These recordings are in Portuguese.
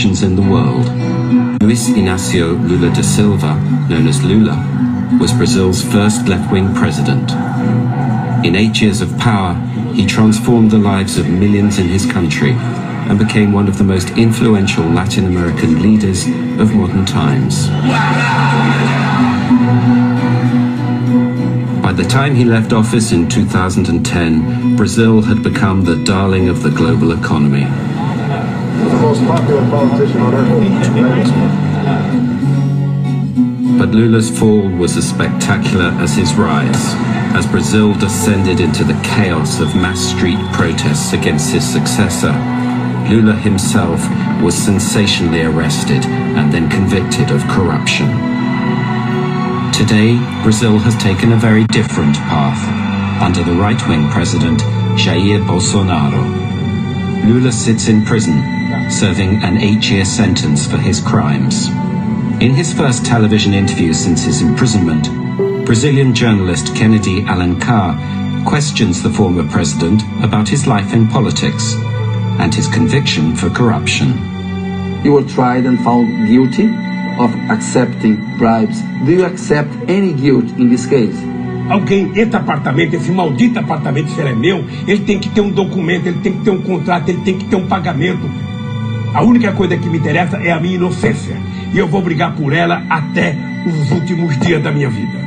nations in the world. Luiz Inácio Lula da Silva, known as Lula, was Brazil's first left-wing president. In 8 years of power, he transformed the lives of millions in his country and became one of the most influential Latin American leaders of modern times. By the time he left office in 2010, Brazil had become the darling of the global economy. The most popular politician on earth. But Lula's fall was as spectacular as his rise, as Brazil descended into the chaos of mass street protests against his successor. Lula himself was sensationally arrested and then convicted of corruption. Today, Brazil has taken a very different path under the right-wing president, Jair Bolsonaro. Lula sits in prison, serving an 8-year sentence for his crimes. In his first television interview since his imprisonment, Brazilian journalist Kennedy Alencar questions the former president about his life in politics and his conviction for corruption. You were tried and found guilty of accepting bribes. Do you accept any guilt in this case? Alguém, esse apartamento, esse maldito apartamento, se ele é meu, ele tem que ter um documento, ele tem que ter um contrato, ele tem que ter um pagamento. A única coisa que me interessa é a minha inocência. E eu vou brigar por ela até os últimos dias da minha vida.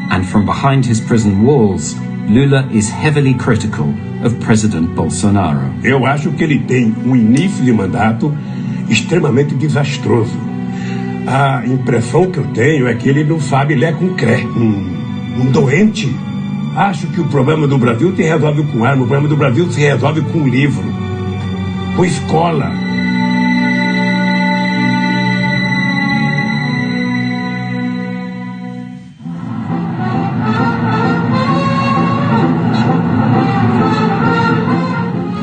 And from behind his prison walls, Lula is heavily critical of President Bolsonaro. Eu acho que ele tem um início de mandato extremamente desastroso. A impressão que eu tenho é que ele não sabe ler com cré, um doente. Acho que o problema do Brasil se resolve com arma, o problema do Brasil se resolve com livro, com escola.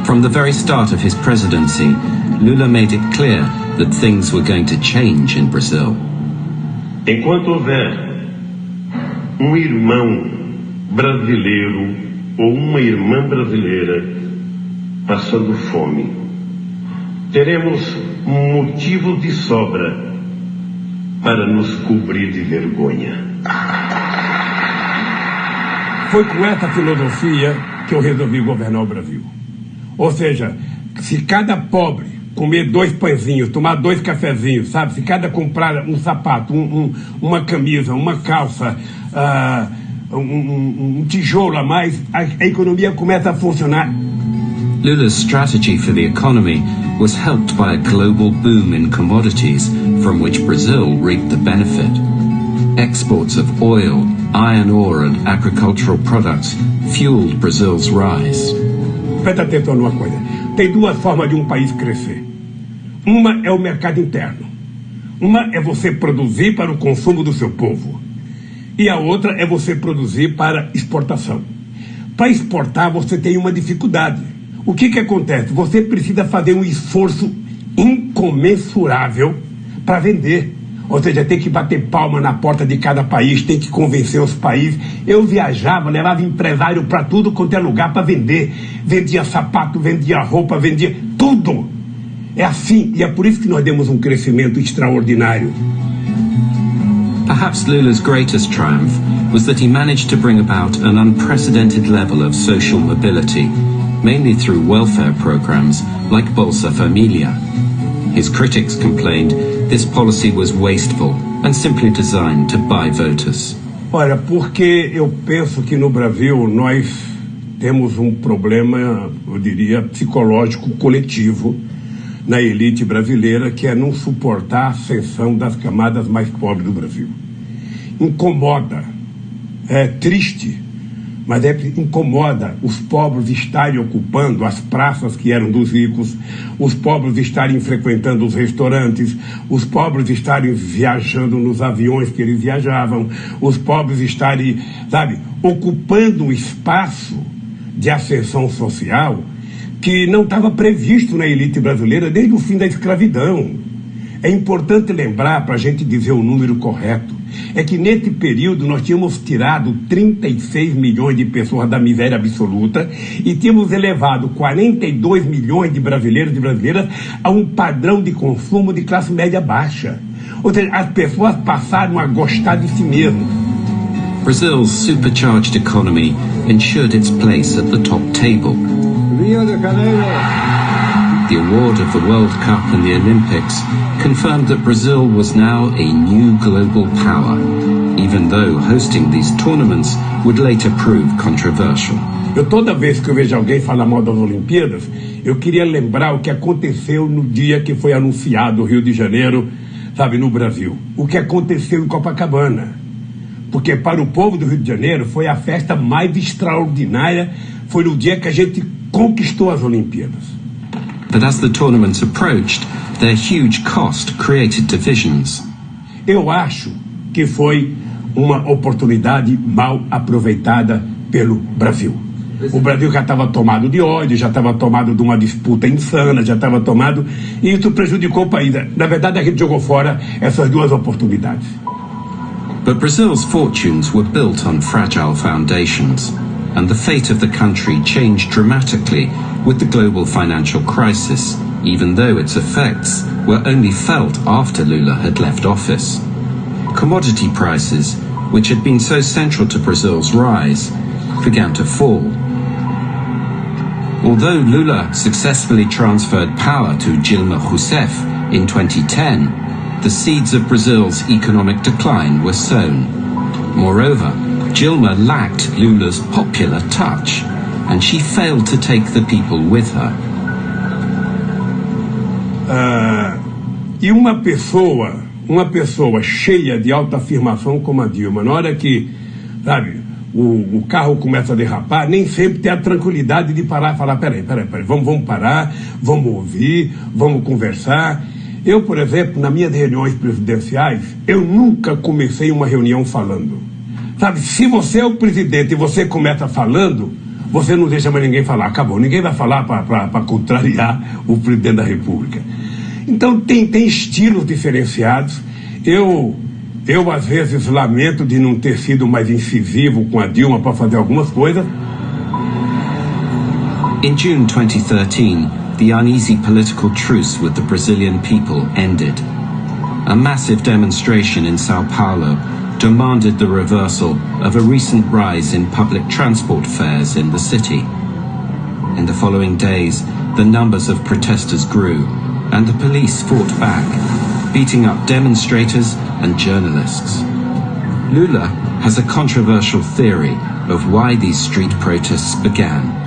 From the very start of his presidency, Lula made it clear that things were going to change in Brazil. Enquanto houver um irmão brasileiro ou uma irmã brasileira passando fome, teremos motivos de sobra para nos cobrir de vergonha. Foi com essa filosofia que eu resolvi governar o Brasil. Ou seja, se cada pobre comer 2 pãezinhos, tomar 2 cafezinhos, sabe? Se cada comprar um sapato, uma camisa, uma calça, um tijolo a mais, a economia começa a funcionar. Lula's strategy for the economy was helped by a global boom in commodities from which Brazil reaped the benefit. Exports of oil, iron ore and agricultural products fueled Brazil's rise. Presta atenção numa coisa. Tem 2 formas de um país crescer. Uma é o mercado interno. Uma é você produzir para o consumo do seu povo. E a outra é você produzir para exportação. Para exportar, você tem uma dificuldade. O que acontece? Você precisa fazer um esforço incomensurável para vender. Ou seja, tem que bater palma na porta de cada país, tem que convencer os países. Eu viajava, levava empresário para tudo quanto é lugar para vender. Vendia sapato, vendia roupa, vendia tudo. É assim, e é por isso que nós demos um crescimento extraordinário. Perhaps Lula's greatest triumph was that he managed to bring about an unprecedented level of social mobility, mainly through welfare programs like Bolsa Família. His critics complained this policy was wasteful and simply designed to buy voters. Olha, porque eu penso que no Brasil nós temos um problema, eu diria, psicológico coletivo na elite brasileira, que é não suportar a ascensão das camadas mais pobres do Brasil. Incomoda, é triste, mas incomoda os pobres estarem ocupando as praças que eram dos ricos, os pobres estarem frequentando os restaurantes, os pobres estarem viajando nos aviões que eles viajavam, os pobres estarem, sabe, ocupando um espaço de ascensão social que não estava previsto na elite brasileira desde o fim da escravidão. É importante lembrar, para a gente dizer o número correto, é que nesse período nós tínhamos tirado 36 milhões de pessoas da miséria absoluta e tínhamos elevado 42 milhões de brasileiros e brasileiras a um padrão de consumo de classe média baixa. Ou seja, as pessoas passaram a gostar de si mesmas. Brazil's supercharged economy ensured its place at the top table. Rio de Janeiro. The award of the World Cup and the Olympics confirmed that Brazil was now a new global power, even though hosting these tournaments would later prove controversial. Toda vez que eu vejo alguém falar mal das Olimpíadas, eu queria lembrar o que aconteceu no dia que foi anunciado o Rio de Janeiro, sabe, no Brasil. O que aconteceu em Copacabana. Porque para o povo do Rio de Janeiro foi a festa mais extraordinária, foi no dia que a gente conquistou as Olimpíadas. But as the tournament approached, their huge cost created divisions. Eu acho que foi uma oportunidade mal aproveitada pelo Brasil. O Brasil já estava tomado de ódio, já estava tomado de uma disputa insana, já estava tomado, e isso prejudicou o país. Na verdade, a gente jogou fora essas duas oportunidades. But Brazil's fortunes were built on fragile foundations, and the fate of the country changed dramatically with the global financial crisis, even though its effects were only felt after Lula had left office. Commodity prices, which had been so central to Brazil's rise, began to fall. Although Lula successfully transferred power to Dilma Rousseff in 2010, the seeds of Brazil's economic decline were sown. Moreover, Dilma lacked Lula's popular touch, and she failed to take the people with her. E uma pessoa cheia de autoafirmação como a Dilma, na hora que, sabe, o carro começa a derrapar, nem sempre tem a tranquilidade de parar e falar, peraí, vamos parar, vamos ouvir, vamos conversar. Eu, por exemplo, nas minhas reuniões presidenciais, eu nunca comecei uma reunião falando. Sabe, se você é o presidente e você começa falando, você não deixa mais ninguém falar, acabou. Ninguém vai falar para contrariar o presidente da República. Então tem estilos diferenciados. Eu às vezes lamento de não ter sido mais incisivo com a Dilma para fazer algumas coisas. In June 2013, the uneasy political truce with the Brazilian people ended. A massive demonstration in Sao Paulo demanded the reversal of a recent rise in public transport fares in the city. In the following days, the numbers of protesters grew, and the police fought back, beating up demonstrators and journalists. Lula has a controversial theory of why these street protests began.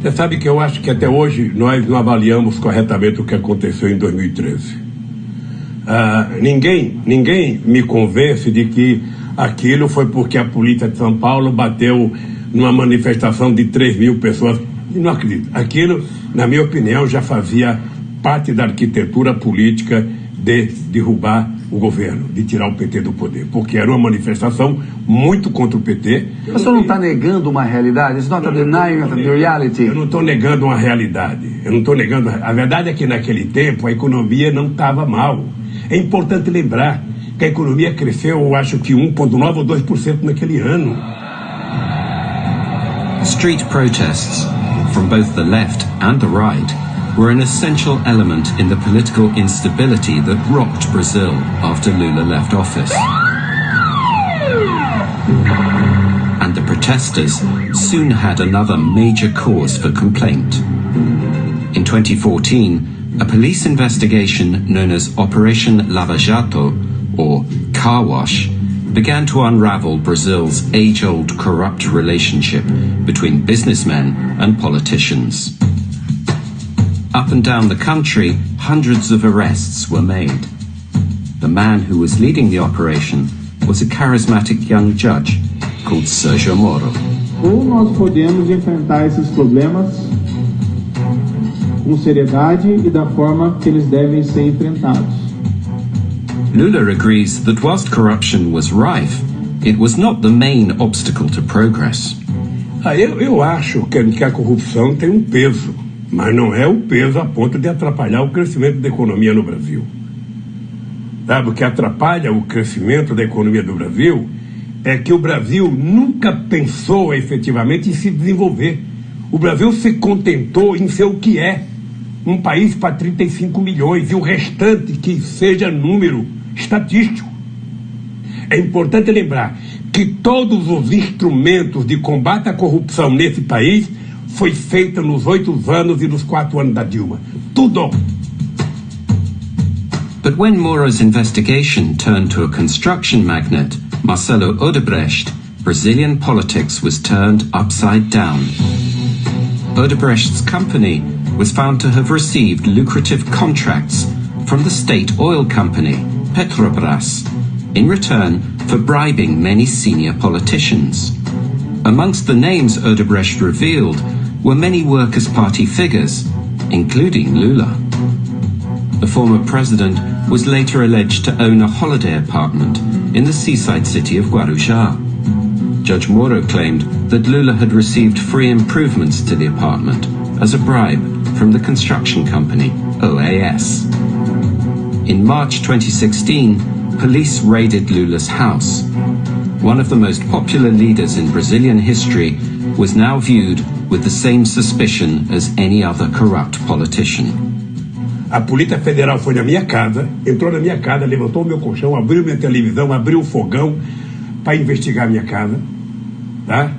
Você sabe que eu acho que até hoje nós não avaliamos corretamente o que aconteceu em 2013. Ninguém me convence de que aquilo foi porque a polícia de São Paulo bateu numa manifestação de 3 mil pessoas. Não acredito. Aquilo, na minha opinião, já fazia parte da arquitetura política de derrubar o governo, de tirar o PT do poder, porque era uma manifestação muito contra o PT. O senhor não está negando uma realidade? It's not a denying of the reality. Eu não estou negando uma realidade. A verdade é que naquele tempo a economia não estava mal. É importante lembrar que a economia cresceu, eu acho que 1,9% ou 2% naquele ano. Street protests, from both the left and the right, were an essential element in the political instability that rocked Brazil after Lula left office. And the protesters soon had another major cause for complaint. In 2014, a police investigation known as Operation Lava Jato, or Car Wash, began to unravel Brazil's age-old corrupt relationship between businessmen and politicians. Up and down the country, hundreds of arrests were made. The man who was leading the operation was a charismatic young judge called Sergio Moro. Ou nós podemos enfrentar esses problemas com seriedade e da forma que eles devem ser enfrentados. Lula agrees that whilst corruption was rife, it was not the main obstacle to progress. Eu acho que a corrupção tem um peso, mas não é o peso a ponto de atrapalhar o crescimento da economia no Brasil. sabe, o que atrapalha o crescimento da economia do Brasil é que o Brasil nunca pensou efetivamente em se desenvolver. O Brasil se contentou em ser o que é, um país para 35 milhões, e o restante que seja número estatístico. É importante lembrar que todos os instrumentos de combate à corrupção nesse país foi feito nos 8 anos e nos 4 anos da Dilma. Tudo! But when Moro's investigation turned to a construction magnate, Marcelo Odebrecht, Brazilian politics was turned upside down. Odebrecht's company was found to have received lucrative contracts from the state oil company, Petrobras, in return for bribing many senior politicians. Amongst the names Odebrecht revealed were many Workers' Party figures, including Lula. The former president was later alleged to own a holiday apartment in the seaside city of Guarujá. Judge Moro claimed that Lula had received free improvements to the apartment as a bribe from the construction company OAS. In March 2016, police raided Lula's house. One of the most popular leaders in Brazilian history was now viewed with the same suspicion as any other corrupt politician. A Polícia Federal foi na minha casa, entrou na minha casa, levantou o meu colchão, abriu minha televisão, abriu o fogão para investigar a minha casa, tá?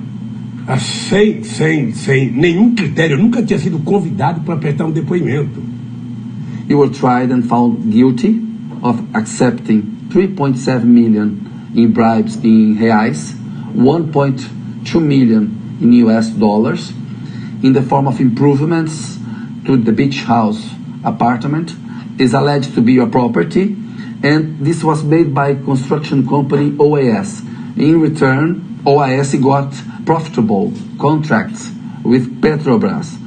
Sem nenhum critério. Eu nunca tinha sido convidado para prestar um depoimento. You were tried and found guilty of accepting 3.7 million in bribes in reais, 1.2 million in US dollars, in the form of improvements to the beach house apartment. Is alleged to be your property, and this was made by construction company OAS. In return, OAS got profitable contracts with Petrobras.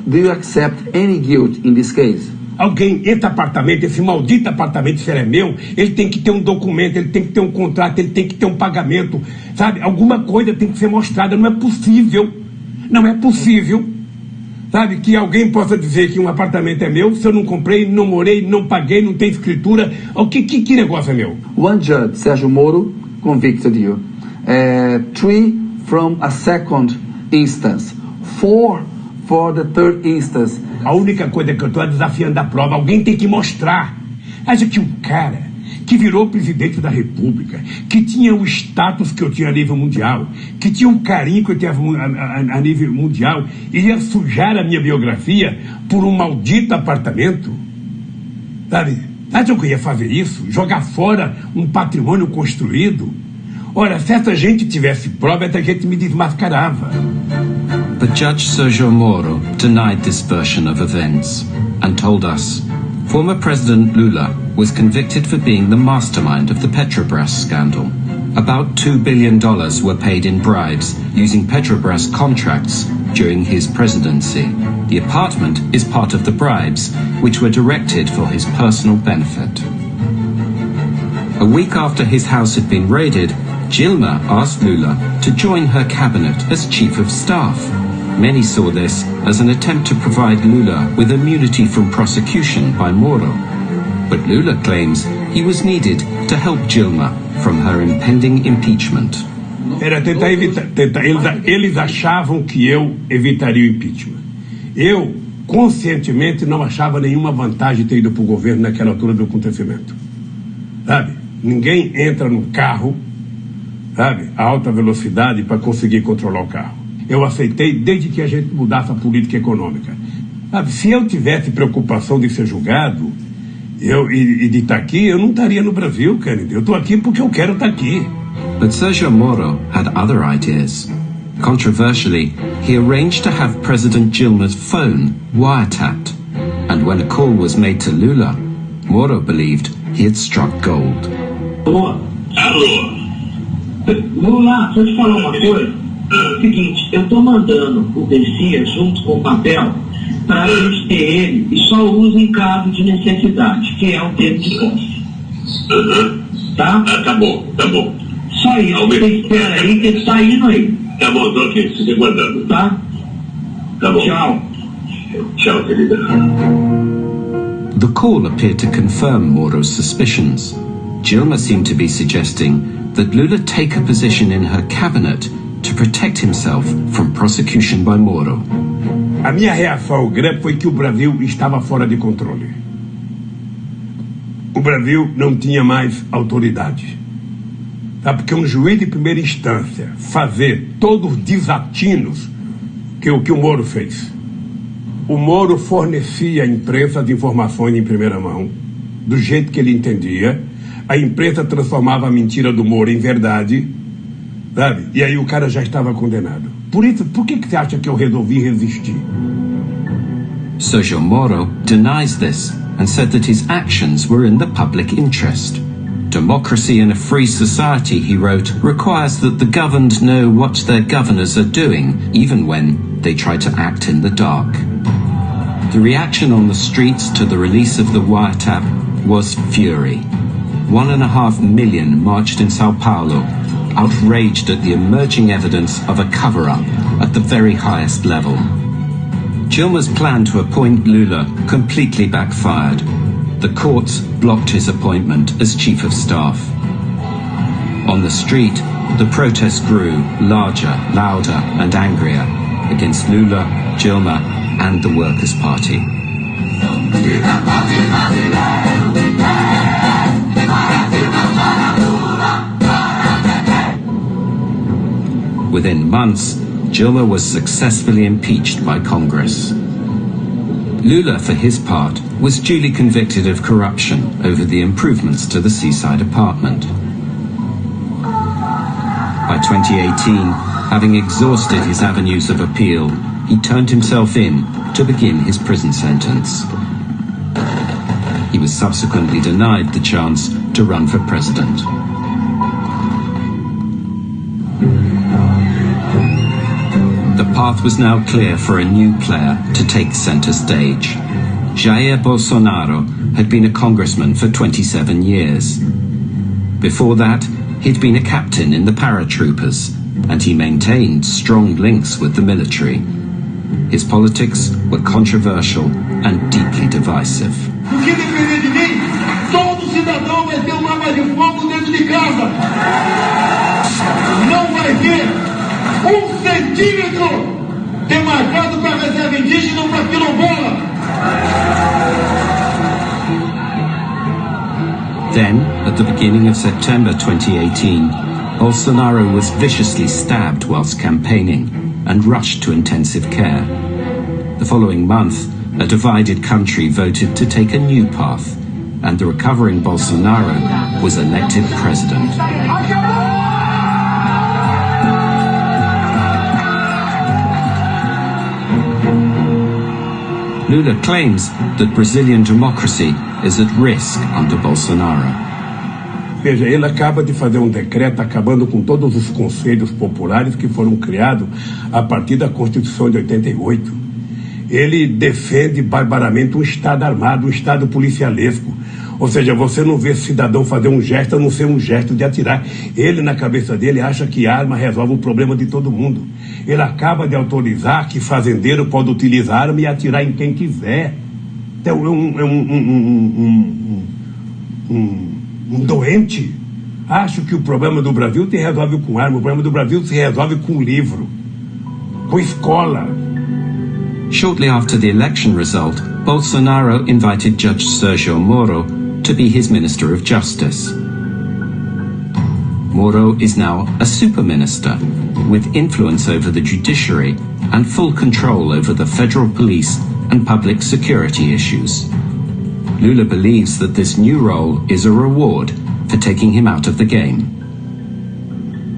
Do you accept any guilt in this case? Alguém, esse apartamento, esse maldito apartamento, se ele é meu, ele tem que ter um documento, ele tem que ter um contrato, ele tem que ter um pagamento, sabe? Alguma coisa tem que ser mostrada. Não é possível, sabe, que alguém possa dizer que um apartamento é meu se eu não comprei, não morei, não paguei, não tem escritura. Que negócio é meu? One judge, Sérgio Moro, convicted you. 3 from a second instance. 4 for the third instance. A única coisa que eu estou é desafiando a prova. Alguém tem que mostrar. Acha que um cara que virou presidente da República, que tinha o status que eu tinha a nível mundial, que tinha um carinho que eu tinha a nível mundial, ia sujar a minha biografia por um maldito apartamento? Sabe? Acha que eu ia fazer isso? Jogar fora um patrimônio construído? Ora, se essa gente tivesse prova, essa gente me desmascarava. But Judge Sérgio Moro denied this version of events and told us former President Lula was convicted for being the mastermind of the Petrobras scandal. About $2 billion were paid in bribes using Petrobras contracts during his presidency. The apartment is part of the bribes, which were directed for his personal benefit. A week after his house had been raided, Dilma asked Lula to join her cabinet as chief of staff. Many saw this as an attempt to provide Lula with immunity from prosecution by Moro. But Lula claims he was needed to help Dilma from her impending impeachment. Era tentar evitar. Eles achavam que eu evitaria o impeachment. Eu, conscientemente, não achava nenhuma vantagem ter ido para o governo naquela altura do acontecimento. Sabe? Ninguém entra no carro, sabe, a alta velocidade para conseguir controlar o carro. Eu aceitei desde que a gente mudasse a política econômica. Sabe, se eu tivesse preocupação de ser julgado e de estar aqui, eu não estaria no Brasil, querido. Eu estou aqui porque eu quero estar aqui. But Sérgio Moro had other ideas. Controversially, he arranged to have President Dilma's phone wiretapped. And when a call was made to Lula, Moro believed he had struck gold. Alô? Lula, deixa eu te falar uma coisa. Seguinte, eu estou mandando o Descia junto com o papel para a gente ter ele e só usa em caso de necessidade, que é o termo de posse. Tá? Tá bom. Só isso, você espera aí que ele está indo aí. Tá bom, tô aqui, fique aguardando. Tá? Tá bom. Tchau, querida. The call appeared to confirm Moro's suspicions. Dilma seemed to be suggesting that Lula take a position in her cabinet to protect himself from prosecution by Moro. A minha reação ao greve foi que o Brasil estava fora de controle. O Brasil não tinha mais autoridade. Sabe? Porque um juiz de primeira instância fazer todos os desatinos que o Moro fez. O Moro fornecia à imprensa as informações em primeira mão, do jeito que ele entendia. A imprensa transformava a mentira do Moro em verdade, sabe? E aí o cara já estava condenado. Por isso, por que você acha que eu resolvi resistir? Sergio Moro denies this and said that his actions were in the public interest. Democracy in a free society, he wrote, requires that the governed know what their governors are doing, even when they try to act in the dark. The reaction on the streets to the release of the wiretap was fury. 1.5 million marched in Sao Paulo, outraged at the emerging evidence of a cover-up at the very highest level. Dilma's plan to appoint Lula completely backfired. The courts blocked his appointment as chief of staff. On the street, the protests grew larger, louder and angrier against Lula, Dilma and the Workers' Party. Within months, Dilma was successfully impeached by Congress. Lula, for his part, was duly convicted of corruption over the improvements to the seaside apartment. By 2018, having exhausted his avenues of appeal, he turned himself in to begin his prison sentence. He was subsequently denied the chance to run for president. The path was now clear for a new player to take center stage. Jair Bolsonaro had been a congressman for 27 years. Before that, he'd been a captain in the paratroopers, and he maintained strong links with the military. His politics were controversial and deeply divisive. O que depender de mim, todo cidadão vai ter uma arma de fogo dentro de casa. Não vai ter 1 centímetro demarcado para reserva indígena ou para quilombola. Then, at the beginning of September 2018, Bolsonaro was viciously stabbed whilst campaigning and rushed to intensive care. The following month, a divided country voted to take a new path, and the recovering Bolsonaro was elected president. Lula claims that Brazilian democracy is at risk under Bolsonaro. Veja, ele acaba de fazer um decreto acabando com todos os conselhos populares que foram criados a partir da Constituição de 88. Ele defende barbaramente um Estado armado, um Estado policialesco. Ou seja, você não vê cidadão fazer um gesto a não ser um gesto de atirar. Ele, na cabeça dele, acha que arma resolve o problema de todo mundo. Ele acaba de autorizar que fazendeiro pode utilizar arma e atirar em quem quiser. Então, um doente. Acho que o problema do Brasil se resolve com arma. O problema do Brasil se resolve com livro, com escola. Shortly after the election result, Bolsonaro invited Judge Sergio Moro to be his Minister of Justice. Moro is now a super minister, with influence over the judiciary and full control over the federal police and public security issues. Lula believes that this new role is a reward for taking him out of the game.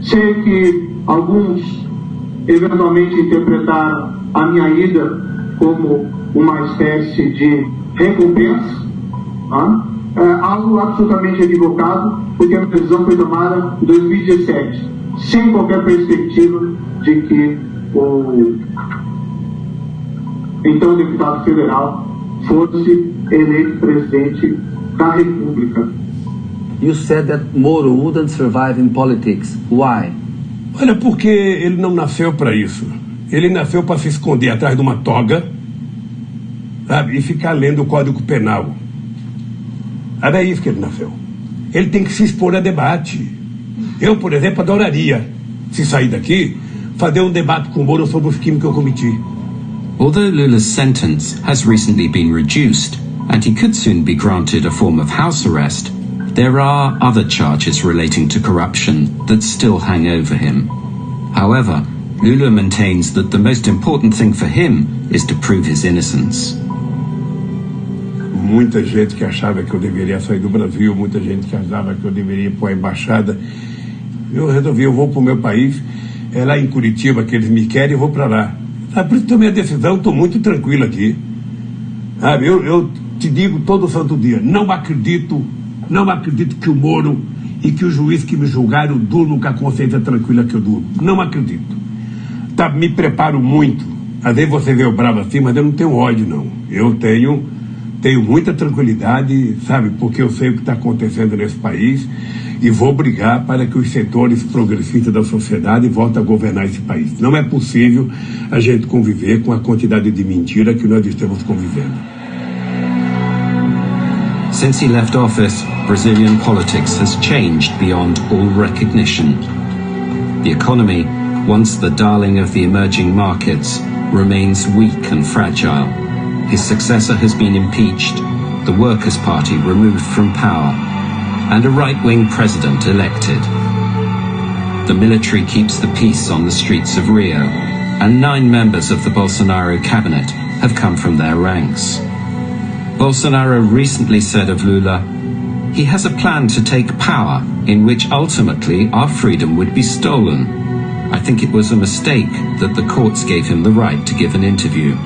Sei que alguns eventualmente interpretaram a minha ida como uma espécie de recompensa, algo absolutamente equivocado, porque a decisão foi tomada em 2017, sem qualquer perspectiva de que o então deputado federal fosse eleito presidente da República. You said that Moro wouldn't survive in politics. Why? Olha, porque ele não nasceu para isso. Ele nasceu para se esconder atrás de uma toga, sabe, e ficar lendo o Código Penal. Era isso que ele nasceu. ele tem que se expor a debate. Eu, por exemplo, adoraria, se sair daqui, fazer um debate com o Moro sobre os crimes que eu cometi. Although Lula's sentence has recently been reduced, and he could soon be granted a form of house arrest, there are other charges relating to corruption that still hang over him. However, Lula maintains that the most important thing for him is to prove his innocence. Muita gente que achava que eu deveria sair do Brasil, muita gente que achava que eu deveria ir para a embaixada. Eu resolvi, eu vou para o meu país, é lá em Curitiba que eles me querem, eu vou para lá. Sabe, por isso tomei a decisão, estou muito tranquilo aqui. Sabe, eu te digo todo santo dia, não acredito que o Moro e que o juiz que me julgaram durmam com a consciência tranquila que eu durmo. Não acredito. Tá, me preparo muito. Às vezes você vê o bravo assim, mas eu não tenho ódio, não. Eu tenho muita tranquilidade, sabe, porque eu sei o que está acontecendo nesse país e vou brigar para que os setores progressistas da sociedade voltem a governar esse país. Não é possível a gente conviver com a quantidade de mentira que nós estamos convivendo. Since he left office, Brazilian politics has changed beyond all recognition. The economy, once the darling of the emerging markets, remains weak and fragile. His successor has been impeached, the Workers' Party removed from power, and a right-wing president elected. The military keeps the peace on the streets of Rio, and 9 members of the Bolsonaro cabinet have come from their ranks. Bolsonaro recently said of Lula, he has a plan to take power in which ultimately our freedom would be stolen. I think it was a mistake that the courts gave him the right to give an interview.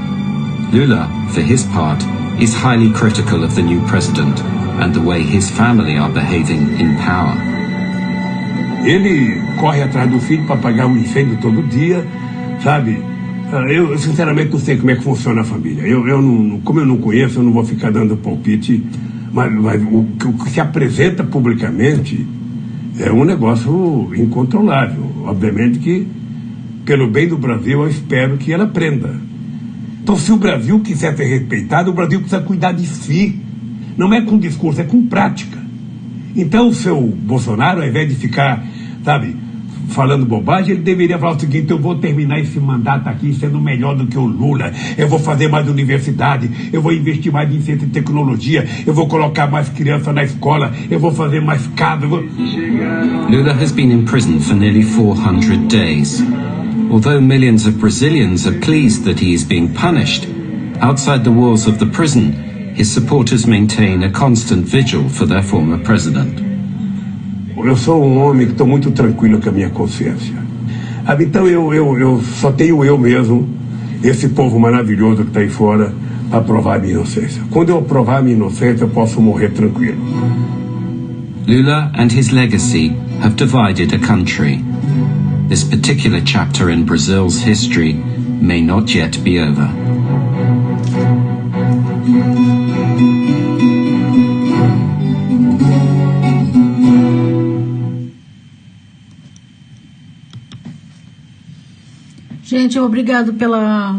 Lula, for his part, is highly critical of the new president and the way his family are behaving in power. Ele corre atrás do filho para apagar um incêndio todo dia, sabe? Eu sinceramente não sei como é que funciona a família. Como eu não conheço, eu não vou ficar dando palpite, mas o que se apresenta publicamente é um negócio incontrolável. Obviamente que, pelo bem do Brasil, eu espero que ela aprenda. Então, se o Brasil quiser ser respeitado, o Brasil precisa cuidar de si. Não é com discurso, é com prática. Então, o seu Bolsonaro, ao invés de ficar, sabe, falando bobagem, ele deveria falar o seguinte: eu vou terminar esse mandato aqui sendo melhor do que o Lula, eu vou fazer mais universidade, eu vou investir mais em ciência e tecnologia, eu vou colocar mais criança na escola, eu vou fazer mais casa. Lula has been in prison for nearly 400 days. Although millions of Brazilians are pleased that he is being punished, outside the walls of the prison, his supporters maintain a constant vigil for their former president. Eu sou um homem que estou muito tranquilo com a minha consciência. Então eu só tenho eu mesmo, esse povo maravilhoso que está aí fora, para provar a minha inocência. Quando eu provar a minha inocência, eu posso morrer tranquilo. Lula and his legacy have divided a country. This particular chapter in Brazil's history may not yet be over. Gente, obrigado pela